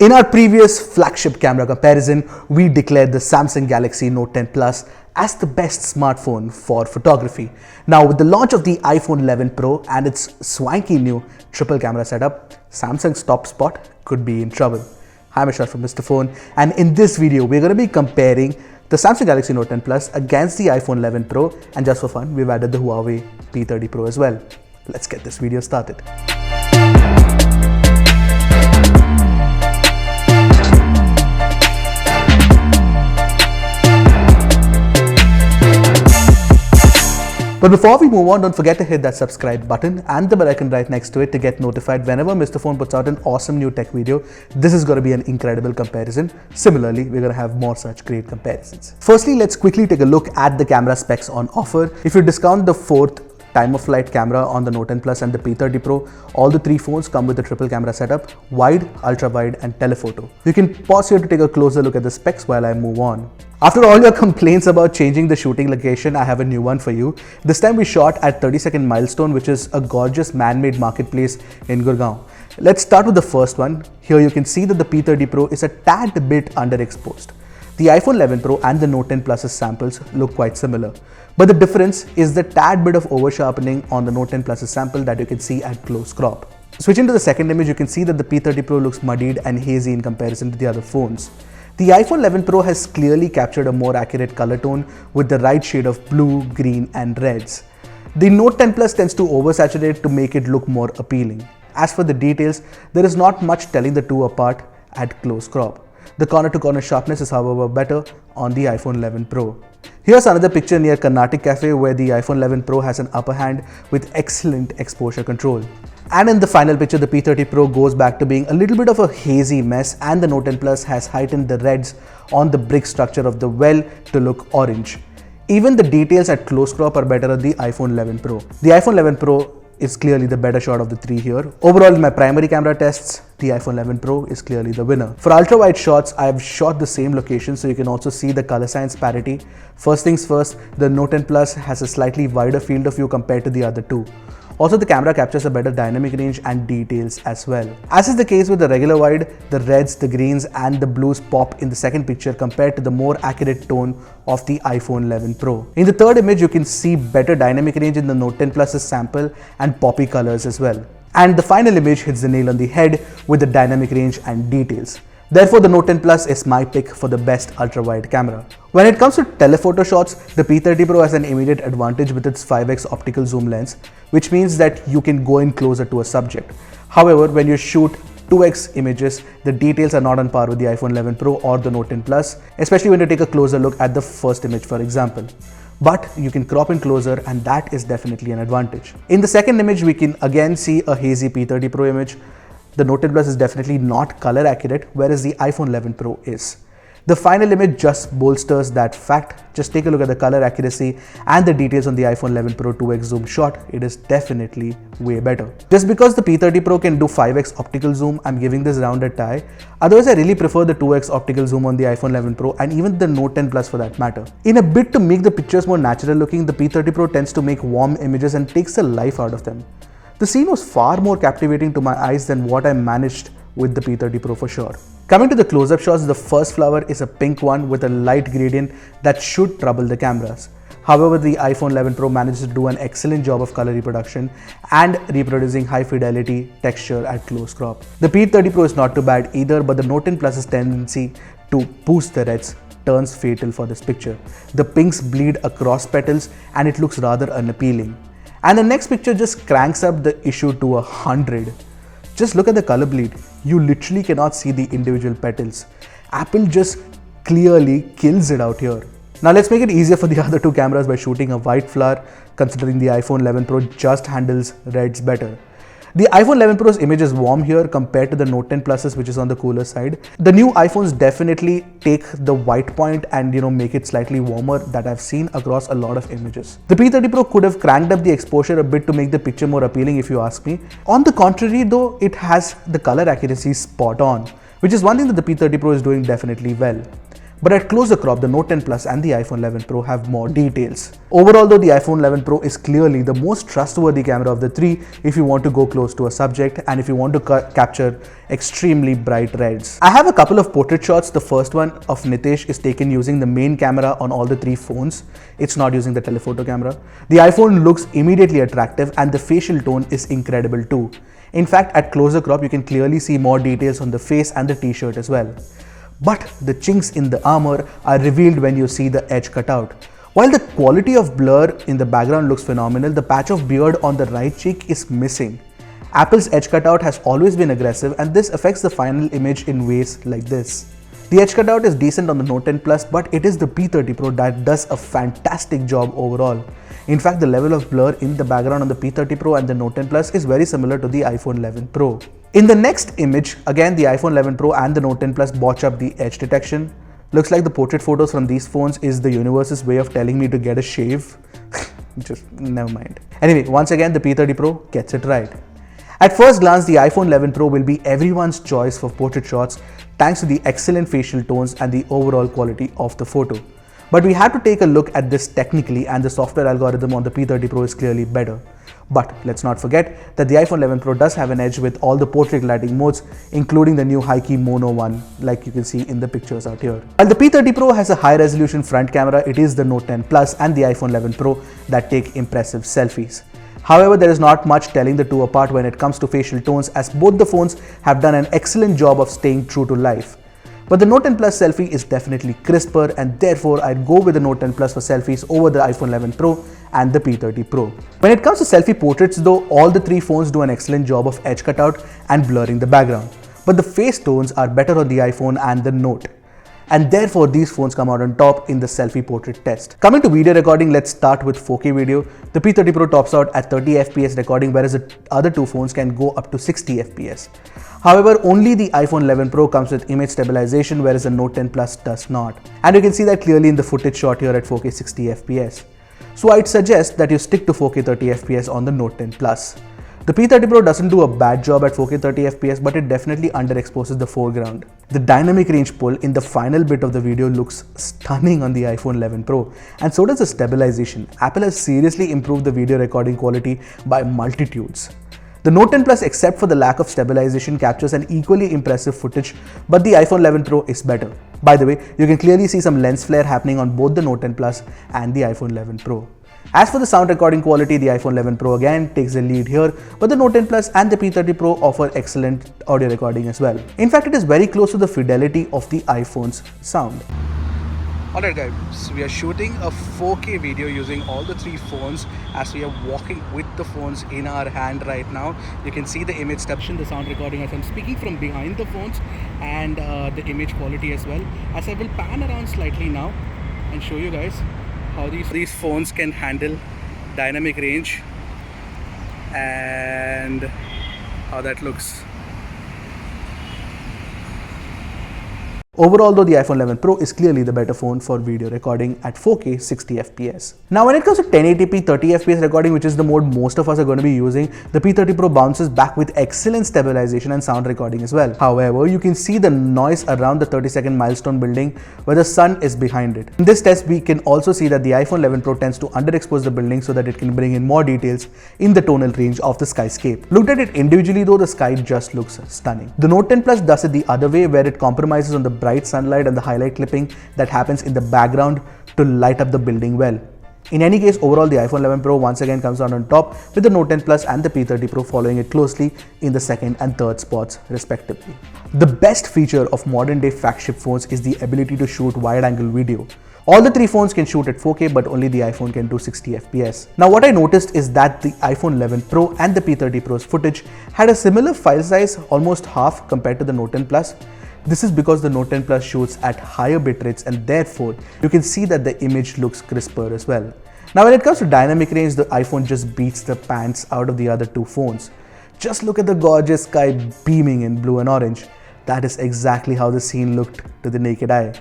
In our previous flagship camera comparison, we declared the Samsung Galaxy Note 10 Plus as the best smartphone for photography. Now, with the launch of the iPhone 11 Pro and its swanky new triple camera setup, Samsung's top spot could be in trouble. Hi, I'm Ershad from Mr. Phone, and in this video, we're going to be comparing the Samsung Galaxy Note 10 Plus against the iPhone 11 Pro, and just for fun, we've added the Huawei P30 Pro as well. Let's get this video started. But before we move on, don't forget to hit that subscribe button and the bell icon right next to it to get notified whenever Mr. Phone puts out an awesome new tech video. This is going to be an incredible comparison. Similarly, we're going to have more such great comparisons. Firstly, let's quickly take a look at the camera specs on offer. If you discount the fourth time-of-flight camera on the Note 10 Plus and the P30 Pro, all the three phones come with a triple camera setup: wide, ultra-wide and telephoto. You can pause here to take a closer look at the specs while I move on. After all your complaints about changing the shooting location, I have a new one for you. This time we shot at 32nd Milestone, which is a gorgeous man-made marketplace in Gurgaon. Let's start with the first one. Here you can see that the P30 Pro is a tad bit underexposed. The iPhone 11 Pro and the Note 10 Plus's samples look quite similar, but the difference is the tad bit of over-sharpening on the Note 10 Plus's sample that you can see at close crop. Switching to the second image, you can see that the P30 Pro looks muddied and hazy in comparison to the other phones. The iPhone 11 Pro has clearly captured a more accurate color tone with the right shade of blue, green and reds. The Note 10 Plus tends to oversaturate to make it look more appealing. As for the details, there is not much telling the two apart at close crop. The corner-to-corner sharpness is however better on the iPhone 11 Pro. Here's another picture near Carnatic Cafe where the iPhone 11 Pro has an upper hand with excellent exposure control. And in the final picture, the P30 Pro goes back to being a little bit of a hazy mess, and the Note 10 Plus has heightened the reds on the brick structure of the well to look orange. Even the details at close crop are better on the iPhone 11 Pro. The iPhone 11 Pro is clearly the better shot of the three here. Overall, in my primary camera tests, the iPhone 11 Pro is clearly the winner. For ultra-wide shots, I have shot the same location so you can also see the color science parity. First things first, the Note 10 Plus has a slightly wider field of view compared to the other two. Also, the camera captures a better dynamic range and details as well. As is the case with the regular wide, the reds, the greens and the blues pop in the second picture compared to the more accurate tone of the iPhone 11 Pro. In the third image, you can see better dynamic range in the Note 10 Plus's sample and poppy colors as well. And the final image hits the nail on the head with the dynamic range and details. Therefore, the Note 10 Plus is my pick for the best ultra-wide camera. When it comes to telephoto shots, the P30 Pro has an immediate advantage with its 5x optical zoom lens, which means that you can go in closer to a subject. However, when you shoot 2x images, the details are not on par with the iPhone 11 Pro or the Note 10 Plus, especially when you take a closer look at the first image, for example. But you can crop in closer, and that is definitely an advantage. In the second image, we can again see a hazy P30 Pro image. The Note 10 Plus is definitely not color accurate, whereas the iPhone 11 Pro is. The final image just bolsters that fact. Just take a look at the color accuracy and the details on the iPhone 11 Pro 2x zoom shot. It is definitely way better. Just because the P30 Pro can do 5x optical zoom, I'm giving this round a tie. Otherwise, I really prefer the 2x optical zoom on the iPhone 11 Pro and even the Note 10 Plus for that matter. In a bid to make the pictures more natural looking, the P30 Pro tends to make warm images and takes the life out of them. The scene was far more captivating to my eyes than what I managed with the P30 Pro for sure. Coming to the close-up shots, the first flower is a pink one with a light gradient that should trouble the cameras. However, the iPhone 11 Pro managed to do an excellent job of color reproduction and reproducing high fidelity texture at close crop. The P30 Pro is not too bad either, but the Note 10 Plus's tendency to boost the reds turns fatal for this picture. The pinks bleed across petals and it looks rather unappealing. And the next picture just cranks up the issue to 100. Just look at the color bleed. You literally cannot see the individual petals. Apple just clearly kills it out here. Now let's make it easier for the other two cameras by shooting a white flower, considering the iPhone 11 Pro just handles reds better. The iPhone 11 Pro's image is warm here compared to the Note 10 Plus's, which is on the cooler side. The new iPhones definitely take the white point and make it slightly warmer that I've seen across a lot of images. The P30 Pro could have cranked up the exposure a bit to make the picture more appealing if you ask me. On the contrary though, it has the color accuracy spot on, which is one thing that the P30 Pro is doing definitely well. But at closer crop, the Note 10 Plus and the iPhone 11 Pro have more details. Overall though, the iPhone 11 Pro is clearly the most trustworthy camera of the three if you want to go close to a subject and if you want to capture extremely bright reds. I have a couple of portrait shots. The first one of Nitesh is taken using the main camera on all the three phones. It's not using the telephoto camera. The iPhone looks immediately attractive and the facial tone is incredible too. In fact, at closer crop, you can clearly see more details on the face and the t-shirt as well. But the chinks in the armor are revealed when you see the edge cutout. While the quality of blur in the background looks phenomenal, the patch of beard on the right cheek is missing. Apple's edge cutout has always been aggressive and this affects the final image in ways like this. The edge cutout is decent on the Note 10 Plus, but it is the P30 Pro that does a fantastic job overall. In fact, the level of blur in the background on the P30 Pro and the Note 10 Plus is very similar to the iPhone 11 Pro. In the next image, again the iPhone 11 Pro and the Note 10 Plus botch up the edge detection. Looks like the portrait photos from these phones is the universe's way of telling me to get a shave. Just never mind. Anyway, once again the P30 Pro gets it right. At first glance, the iPhone 11 Pro will be everyone's choice for portrait shots thanks to the excellent facial tones and the overall quality of the photo. But we had to take a look at this technically and the software algorithm on the P30 Pro is clearly better. But let's not forget that the iPhone 11 Pro does have an edge with all the portrait lighting modes, including the new high-key mono one, like you can see in the pictures out here. While the P30 Pro has a high-resolution front camera, it is the Note 10 Plus and the iPhone 11 Pro that take impressive selfies. However, there is not much telling the two apart when it comes to facial tones, as both the phones have done an excellent job of staying true to life. But the Note 10 Plus selfie is definitely crisper and therefore I'd go with the Note 10 Plus for selfies over the iPhone 11 Pro and the P30 Pro. When it comes to selfie portraits though, all the three phones do an excellent job of edge cutout and blurring the background. But the face tones are better on the iPhone and the Note. And therefore these phones come out on top in the selfie portrait test. Coming to video recording, let's start with 4K video. The P30 Pro tops out at 30 FPS recording, whereas the other two phones can go up to 60 FPS. However, only the iPhone 11 Pro comes with image stabilization, whereas the Note 10 Plus does not. And you can see that clearly in the footage shot here at 4K 60 FPS. So I'd suggest that you stick to 4K 30 FPS on the Note 10 Plus. The P30 Pro doesn't do a bad job at 4K 30 FPS, but it definitely underexposes the foreground. The dynamic range pull in the final bit of the video looks stunning on the iPhone 11 Pro, and so does the stabilization. Apple has seriously improved the video recording quality by multitudes. The Note 10 Plus, except for the lack of stabilization, captures an equally impressive footage, but the iPhone 11 Pro is better. By the way, you can clearly see some lens flare happening on both the Note 10 Plus and the iPhone 11 Pro. As for the sound recording quality, the iPhone 11 Pro again takes the lead here, but the Note 10 Plus and the P30 Pro offer excellent audio recording as well. In fact, it is very close to the fidelity of the iPhone's sound. Alright guys, we are shooting a 4K video using all the three phones as we are walking with the phones in our hand right now. You can see the image stabilization, the sound recording as I'm speaking from behind the phones, and the image quality as well. As I will pan around slightly now and show you guys how these phones can handle dynamic range and how that looks. Overall though, the iPhone 11 Pro is clearly the better phone for video recording at 4K 60 FPS. Now when it comes to 1080p 30 FPS recording, which is the mode most of us are going to be using, the P30 Pro bounces back with excellent stabilization and sound recording as well. However, you can see the noise around the 30-second milestone building where the sun is behind it. In this test, we can also see that the iPhone 11 Pro tends to underexpose the building so that it can bring in more details in the tonal range of the skyscape. Looked at it individually though, the sky just looks stunning. The Note 10 Plus does it the other way, where it compromises on the bright sunlight and the highlight clipping that happens in the background to light up the building well. In any case, overall the iPhone 11 Pro once again comes out on top, with the Note 10 Plus and the P30 Pro following it closely in the second and third spots respectively. The best feature of modern day flagship phones is the ability to shoot wide angle video. All the three phones can shoot at 4K, but only the iPhone can do 60 FPS. Now what I noticed is that the iPhone 11 Pro and the P30 Pro's footage had a similar file size, almost half compared to the Note 10 Plus. This is because the Note 10 Plus shoots at higher bit rates and therefore you can see that the image looks crisper as well. Now when it comes to dynamic range, the iPhone just beats the pants out of the other two phones. Just look at the gorgeous sky beaming in blue and orange. That is exactly how the scene looked to the naked eye.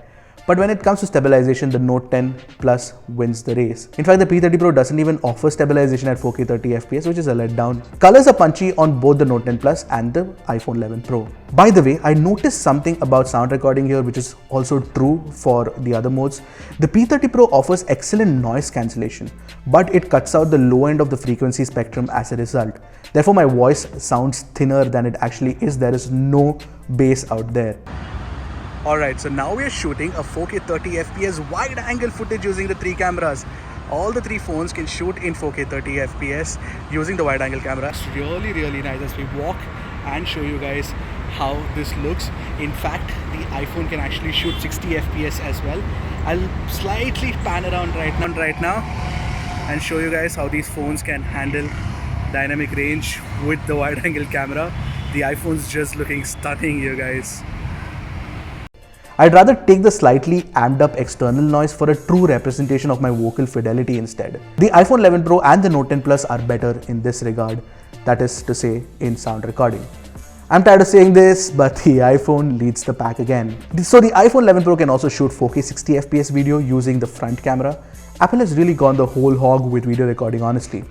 But when it comes to stabilization, the Note 10 Plus wins the race. In fact, the P30 Pro doesn't even offer stabilization at 4K 30fps, which is a letdown. Colors are punchy on both the Note 10 Plus and the iPhone 11 Pro. By the way, I noticed something about sound recording here, which is also true for the other modes. The P30 Pro offers excellent noise cancellation, but it cuts out the low end of the frequency spectrum as a result. Therefore, my voice sounds thinner than it actually is. There is no bass out there. Alright, so now we are shooting a 4K 30fps wide angle footage using the 3 cameras. All the 3 phones can shoot in 4K 30fps using the wide angle camera. It's really nice as we walk and show you guys how this looks. In fact, the iPhone can actually shoot 60fps as well. I'll slightly pan around right now and show you guys how these phones can handle dynamic range with the wide angle camera. The iPhone's just looking stunning, you guys. I'd rather take the slightly amped up external noise for a true representation of my vocal fidelity instead. The iPhone 11 Pro and the Note 10 Plus are better in this regard, that is to say, in sound recording. I'm tired of saying this, but the iPhone leads the pack again. So the iPhone 11 Pro can also shoot 4K 60fps video using the front camera. Apple has really gone the whole hog with video recording, honestly.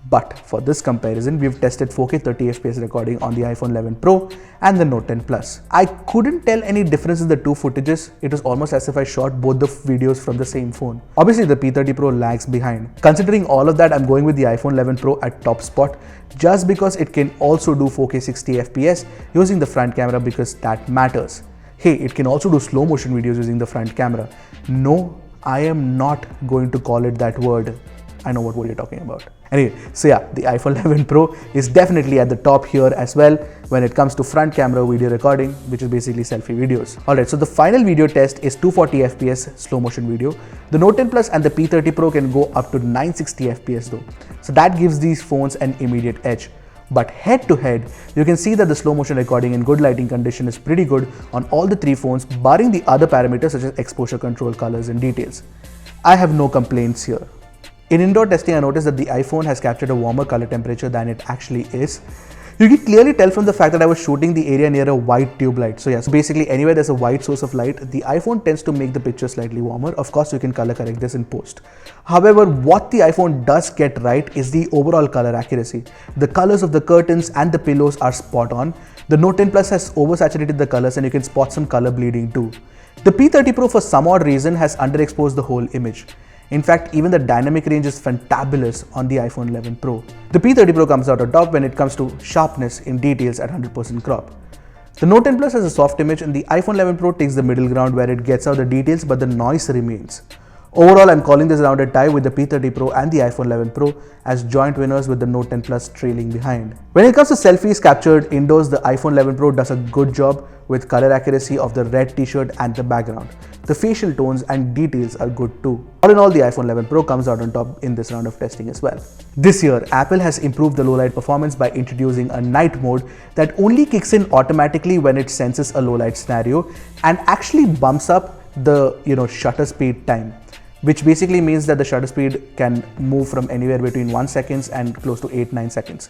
But for this comparison, we've tested 4K 30fps recording on the iPhone 11 Pro and the Note 10 Plus. I couldn't tell any difference in the two footages. It was almost as if I shot both the videos from the same phone. Obviously, the P30 Pro lags behind. Considering all of that, I'm going with the iPhone 11 Pro at top spot just because it can also do 4K 60fps using the front camera, because that matters. Hey, it can also do slow motion videos using the front camera. No, I am not going to call it that word. I know what you're talking about. Anyway, so yeah, the iPhone 11 Pro is definitely at the top here as well when it comes to front camera video recording, which is basically selfie videos. Alright, so the final video test is 240fps slow motion video. The Note 10 Plus and the P30 Pro can go up to 960fps though. So that gives these phones an immediate edge. But head to head, you can see that the slow motion recording in good lighting condition is pretty good on all the 3 phones, barring the other parameters such as exposure control, colors and details. I have no complaints here. In indoor testing, I noticed that the iPhone has captured a warmer color temperature than it actually is. You can clearly tell from the fact that I was shooting the area near a white tube light. So yeah, so basically anywhere there's a white source of light, the iPhone tends to make the picture slightly warmer. Of course, you can color correct this in post. However, what the iPhone does get right is the overall color accuracy. The colors of the curtains and the pillows are spot on. The Note 10 Plus has oversaturated the colors and you can spot some color bleeding too. The P30 Pro for some odd reason has underexposed the whole image. In fact, even the dynamic range is fantabulous on the iPhone 11 Pro. The P30 Pro comes out on top when it comes to sharpness in details at 100% crop. The Note 10 Plus has a soft image and the iPhone 11 Pro takes the middle ground where it gets out the details but the noise remains. Overall, I'm calling this round a tie with the P30 Pro and the iPhone 11 Pro as joint winners, with the Note 10 Plus trailing behind. When it comes to selfies captured indoors, the iPhone 11 Pro does a good job with color accuracy of the red t-shirt and the background. The facial tones and details are good too. All in all, the iPhone 11 Pro comes out on top in this round of testing as well. This year, Apple has improved the low light performance by introducing a night mode that only kicks in automatically when it senses a low light scenario and actually bumps up the shutter speed time, which basically means that the shutter speed can move from anywhere between 1 second and close to 8-9 seconds.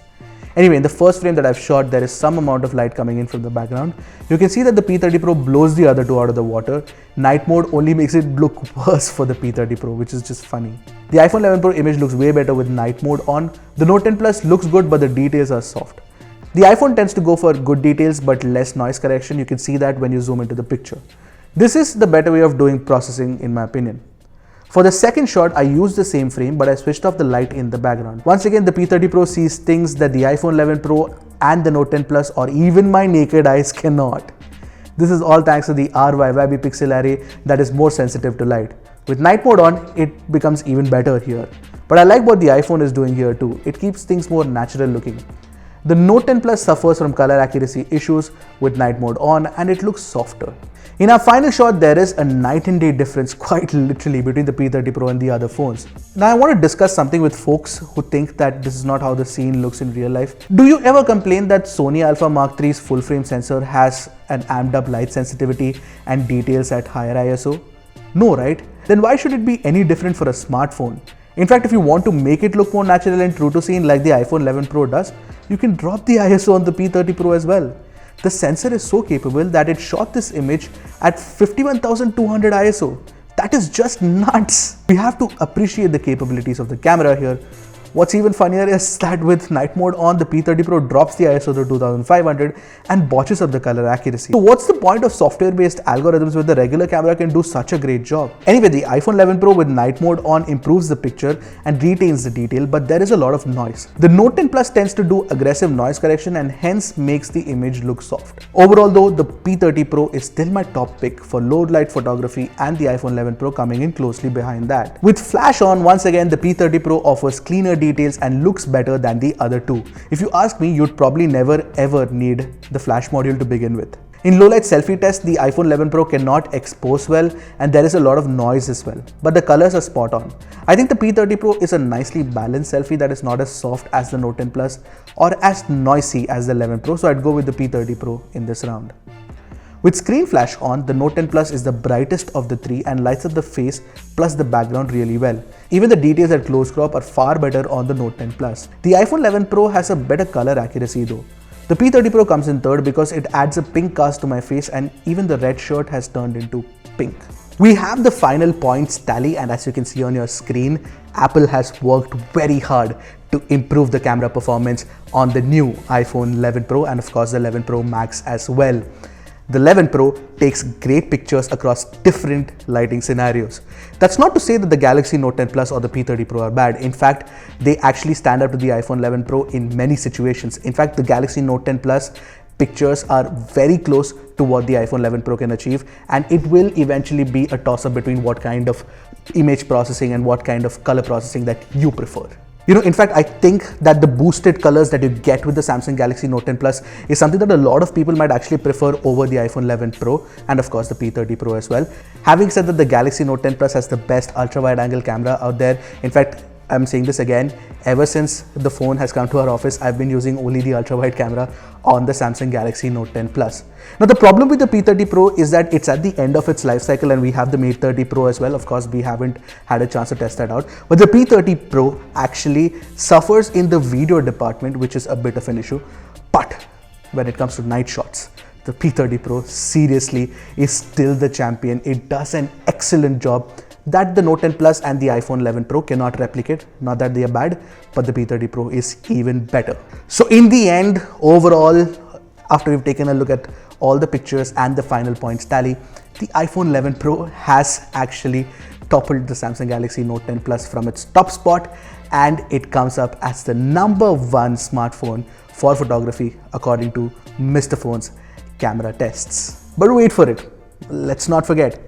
Anyway, in the first frame that I've shot, there is some amount of light coming in from the background. You can see that the P30 Pro blows the other two out of the water. Night mode only makes it look worse for the P30 Pro, which is just funny. The iPhone 11 Pro image looks way better with night mode on. The Note 10 Plus looks good, but the details are soft. The iPhone tends to go for good details but less noise correction. You can see that when you zoom into the picture. This is the better way of doing processing in my opinion. For the second shot, I used the same frame, but I switched off the light in the background. Once again, the P30 Pro sees things that the iPhone 11 Pro and the Note 10 Plus or even my naked eyes cannot. This is all thanks to the RYYB pixel array that is more sensitive to light. With night mode on, it becomes even better here. But I like what the iPhone is doing here too. It keeps things more natural looking. The Note 10 Plus suffers from color accuracy issues with night mode on and it looks softer. In our final shot, there is a night and day difference quite literally between the P30 Pro and the other phones. Now I want to discuss something with folks who think that this is not how the scene looks in real life. Do you ever complain that Sony Alpha Mark III's full frame sensor has an amped up light sensitivity and details at higher ISO? No, right? Then why should it be any different for a smartphone? In fact, if you want to make it look more natural and true to scene like the iPhone 11 Pro does, you can drop the ISO on the P30 Pro as well. The sensor is so capable that it shot this image at 51,200 ISO. That is just nuts. We have to appreciate the capabilities of the camera here. What's even funnier is that with night mode on, the P30 Pro drops the ISO to 2500 and botches up the color accuracy. So what's the point of software-based algorithms when the regular camera can do such a great job? Anyway, the iPhone 11 Pro with night mode on improves the picture and retains the detail, but there is a lot of noise. The Note 10 Plus tends to do aggressive noise correction and hence makes the image look soft. Overall though, the P30 Pro is still my top pick for low light photography, and the iPhone 11 Pro coming in closely behind that. With flash on, once again, the P30 Pro offers cleaner details and looks better than the other two. If you ask me, you'd probably never ever need the flash module to begin with. In low light selfie test, the iPhone 11 Pro cannot expose well and there is a lot of noise as well, but the colors are spot on. I think the P30 Pro is a nicely balanced selfie that is not as soft as the Note 10 Plus or as noisy as the 11 Pro, so I'd go with the P30 Pro in this round. With screen flash on, the Note 10 Plus is the brightest of the three and lights up the face plus the background really well. Even the details at close crop are far better on the Note 10 Plus. The iPhone 11 Pro has a better color accuracy though. The P30 Pro comes in third because it adds a pink cast to my face and even the red shirt has turned into pink. We have the final points tally, and as you can see on your screen, Apple has worked very hard to improve the camera performance on the new iPhone 11 Pro and of course the 11 Pro Max as well. The 11 Pro takes great pictures across different lighting scenarios. That's not to say that the Galaxy Note 10 Plus or the P30 Pro are bad. In fact, they actually stand up to the iPhone 11 Pro in many situations. In fact, the Galaxy Note 10 Plus pictures are very close to what the iPhone 11 Pro can achieve, and it will eventually be a toss-up between what kind of image processing and what kind of color processing that you prefer. In fact, I think that the boosted colors that you get with the Samsung Galaxy Note 10 Plus is something that a lot of people might actually prefer over the iPhone 11 Pro and of course the P30 Pro as well. Having said that, the Galaxy Note 10 Plus has the best ultra-wide angle camera out there. In fact, I'm saying this again, ever since the phone has come to our office, I've been using only the ultra-wide camera on the Samsung Galaxy Note 10 Plus. Now the problem with the P30 Pro is that it's at the end of its life cycle, and we have the Mate 30 Pro as well. Of course, we haven't had a chance to test that out. But the P30 Pro actually suffers in the video department, which is a bit of an issue. But when it comes to night shots, the P30 Pro seriously is still the champion. It does an excellent job that the Note 10 Plus and the iPhone 11 Pro cannot replicate. Not that they are bad, but the P30 Pro is even better. So in the end, overall, after we've taken a look at all the pictures and the final points tally, the iPhone 11 Pro has actually toppled the Samsung Galaxy Note 10 Plus from its top spot, and it comes up as the #1 smartphone for photography according to Mr. Phone's camera tests. But wait for it, let's not forget,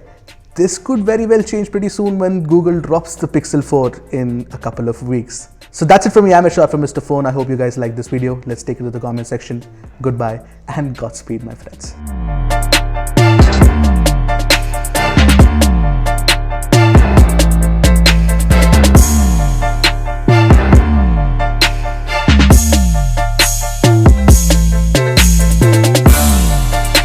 this could very well change pretty soon when Google drops the Pixel 4 in a couple of weeks. So that's it from me. I'm Ershad from Mr. Phone. I hope you guys liked this video. Let's take it to the comment section. Goodbye and Godspeed, my friends.